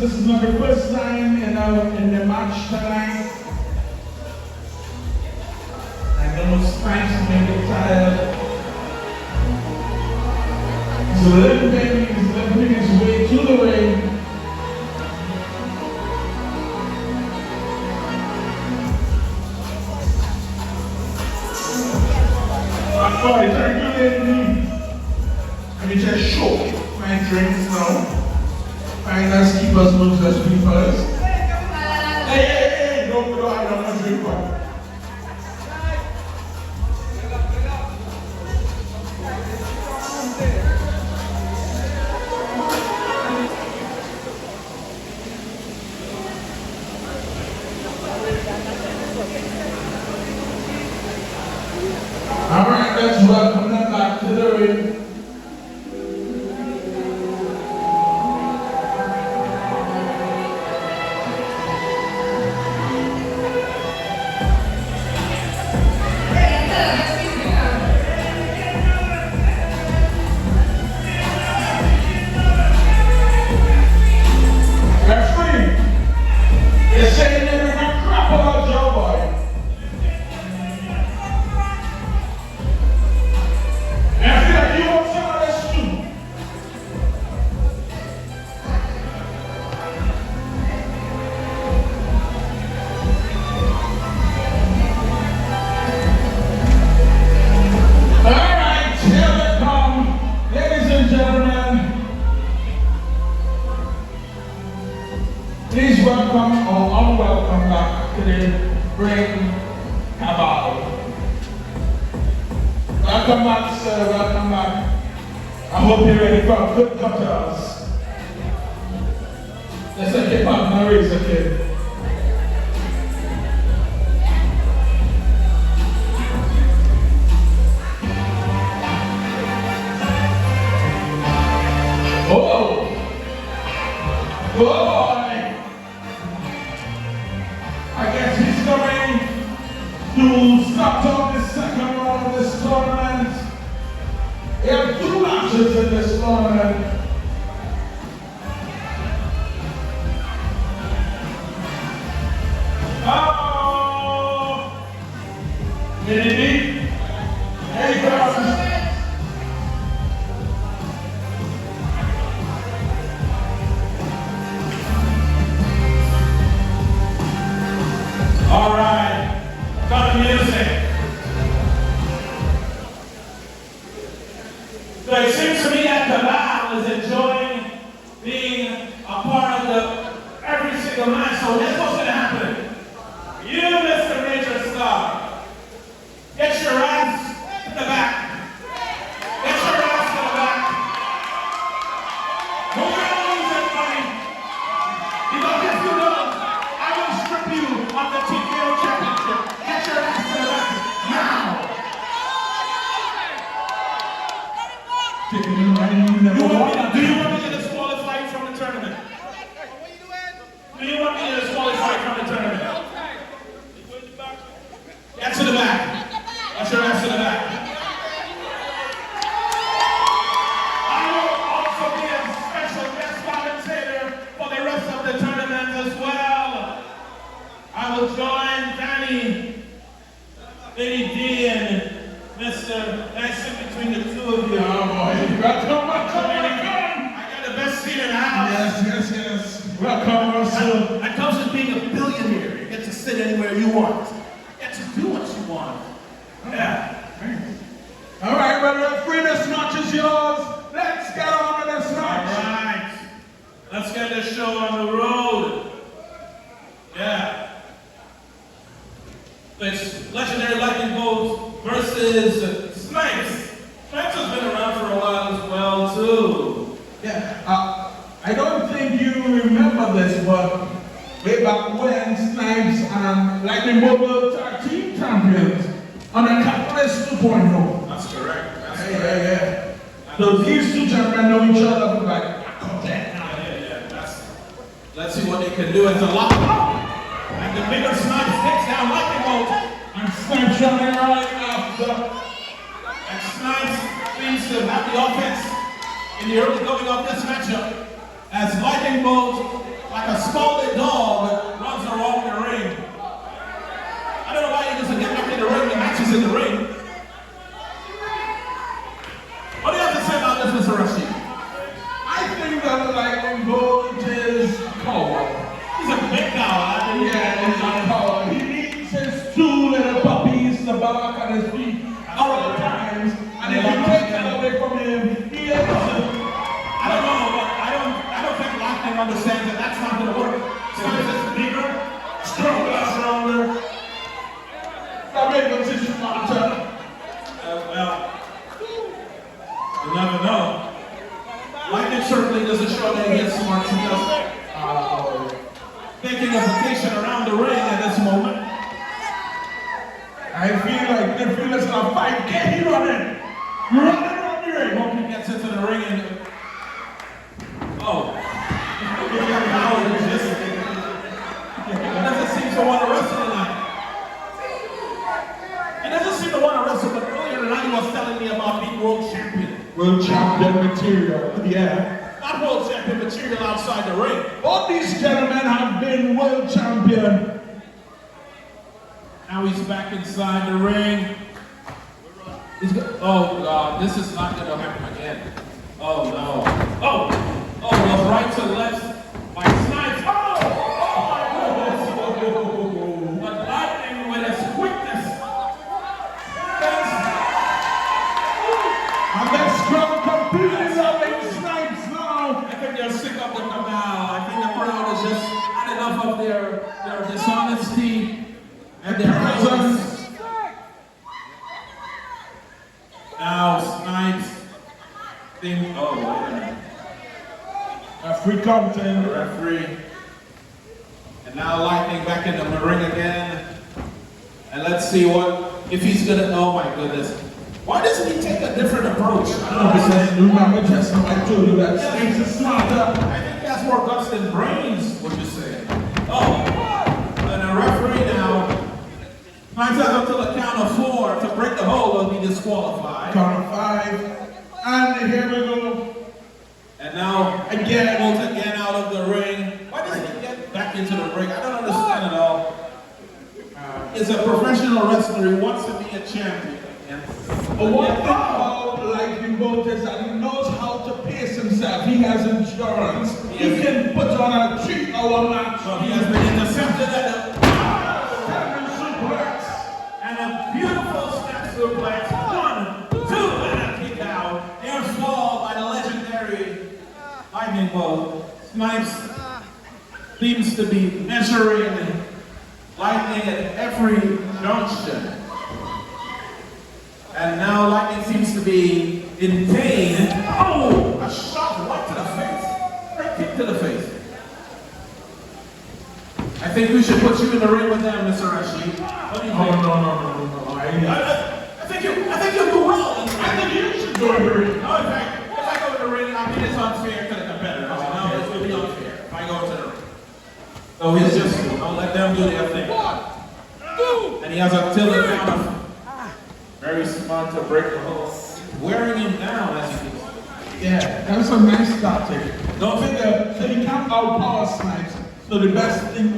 This is not the first time in the match tonight. I know Snypz may be tired. So limping his way to the ring. Alright, thank you, lady. Let me just show my drinks now. Finance keepers moves the sweepers. Hey, don't I don't want to drink one. Alright, let's welcome them back to the ring. Please welcome or unwelcome back to the ring cabal. Welcome back, sir, welcome back. I hope you're ready for good gutters. Let's keep up my race, okay? Oh! Boy! I guess he's coming to start off the second round of this tournament. We have 2 matches in this tournament. Oh! Minnie, here he comes. All right, got the music. So it seems to me that Cabal is enjoying being a part of every single match. So that's what's going to happen. You, Mr. Major Star, get your ass to the back. Get your ass to the back. Move your arms and money. Because if you don't, I will strip you of the TKO championship. Get your ass to the back now. Do you want me to disqualify you from the tournament? Do you want me to disqualify you from the tournament? Get to the back. Get your ass to the back. I will also be a special guest commentator for the rest of the tournament as well. I will join Danny, Lady D, and Mr. Nice in between the 2 of you. Oh boy, you got so much on I got the best seat in the house. Yes. Welcome, Russell. That comes with being a billionaire. You get to sit anywhere you want. You get to do what you want. Yeah. All right, well, referee, this match is yours. Let's get on with this match. All right. Let's get this show on the road. Yeah. It's Legendary Lightning Bolt versus Snypz. Snypz has been around for a while as well, too. Yeah. I don't think you remember this, but way back when Snypz and Lightning Bolt were tag team champions on the Catalyst 2.0. That's correct. Yeah. So these 2 gentlemen know each other from like, yeah. Let's see what they can do. It's a lock up. And the bigger Snypz takes down Lightning Bolt. And Snypz running right after. And Snypz seems to have the offense in the early going of this matchup. as Lightning Bolt, like a scalded dog, runs around the ring. I don't know why he doesn't get back in the ring, the matches in the ring. What do you have to say about this, Mr. Rashid? I think that Lightning Bolt is power. He's a big guy. Yeah, he's a power. He needs his two little puppies to bark at his feet all the times. And if you take that away from him, he ends up. I don't know, but I don't think Lightning understands that that's not going to work. Snypz is bigger, stronger. That makes him smarter. Well, you never know. Lightning certainly doesn't show that he gets smart. He does. Taking a vacation around the ring at this moment. I feel like if you listen to a fight, get him running. Running around the ring. Hope he gets into the ring and... Oh. He doesn't seem to want to wrestle tonight. He doesn't seem to want to wrestle, but earlier tonight he was telling me about being world champion. World champion material, yeah. Not world champion material outside the ring. All these gentlemen have been world champion. Now he's back inside the ring. Oh God, this is not going to happen again. Oh no. Oh, it was right to left by Snypz. Oh my goodness. But Lightning with his quickness. And that strong completely loving Snypz now. I think they're sick of the canal. I think the crowd has just had enough of their dishonesty and their presence. Now Snypz think, oh wait a minute. Referee counting. Referee. And now Lightning back in the ring again. And let's see if he's gonna, oh my goodness. Why doesn't he take a different approach? I don't understand. Remember just how I told you that Snypz is smarter. I think he has more guts than brains, what you say. Oh, and the referee now. Snypz has up to the count of 4 to break the hold or be disqualified. Count of 5. And here we go. And now again, Bolt again out of the ring. Why doesn't he get back into the ring? I don't understand at all. He's a professional wrestler. He wants to be a champion. But one thing about Lightning Bolt is that he knows how to pace himself. He has insurance. He can put on a 3-hour match. Well, he has been intercepted at a standing suplex. And a beautiful step suplex. 1, 2, and a kick out. Air fall by the legendary Lightning Bolt. Snypz seems to be measuring Lightning at every junction. And now Lightning seems to be in pain. Oh! A shot right to the face. Right kick to the face. I think we should put you in the ring with them, Mr. Rashid. What do you think? No. I think you'll do well. I think you should go in the ring. No, in fact, if I go in the ring, I mean it's unfair to the competitors. No, it will be unfair if I go to the ring. So he's just, don't let them do their thing. And he has until the count of very smart to break the hold. Wearing him down as he goes. Yeah, that's a nice tactic. Don't figure, so you can't outpower Snypz. So the best thing,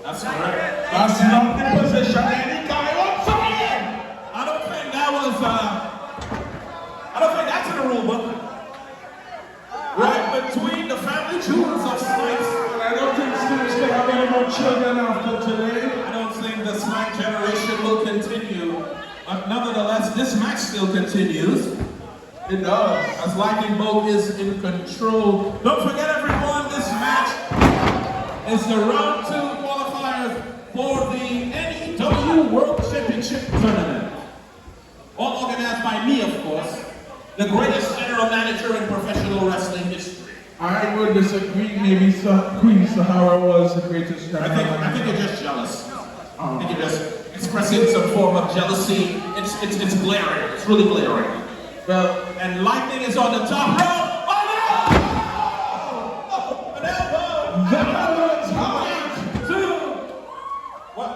That's correct. That's not the position any guy wants to be in. I don't think that was, I don't think that's in the rule book. Right between the family jewels of Snypz. I don't think Snypz can have any more children after today. I don't think the Smack generation will continue. But nevertheless, this match still continues. It does. As Lightning Bolt is in control. Don't forget everyone, this match is the round 2 qualifiers for the NEW World Championship Tournament. All organized by me, of course, the greatest general manager in professional wrestling history. I would disagree. Maybe Queen Sahara was the greatest general manager. I think you're just jealous. I think you're just expressing some form of jealousy. It's glaring. It's really glaring. Well, and Lightning is on the top rope. Oh no! An elbow! That was hard. 2. What?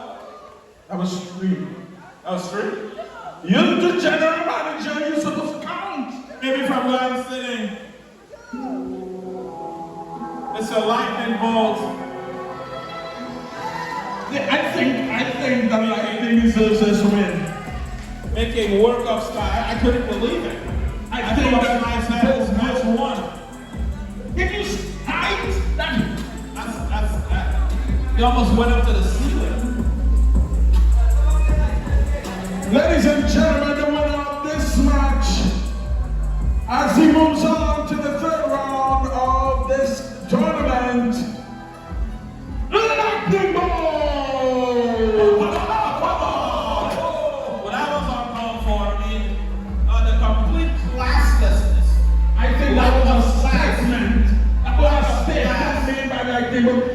That was 3. That was 3? You're the general manager. You're supposed to count. Maybe from where I'm sitting. a lightning bolt. I think that lightning deserves this win. Making work of style. I couldn't believe it. I think that Snypz match won. Did you Snypz? He almost went up to the ceiling. Ladies and gentlemen, the winner of this match, as he moves on to the third round of this tournament, Lightning Bolt! Well, that was uncalled for. I mean, the complete classlessness. I think that was a statement. That was a statement made by Lightning Bolt.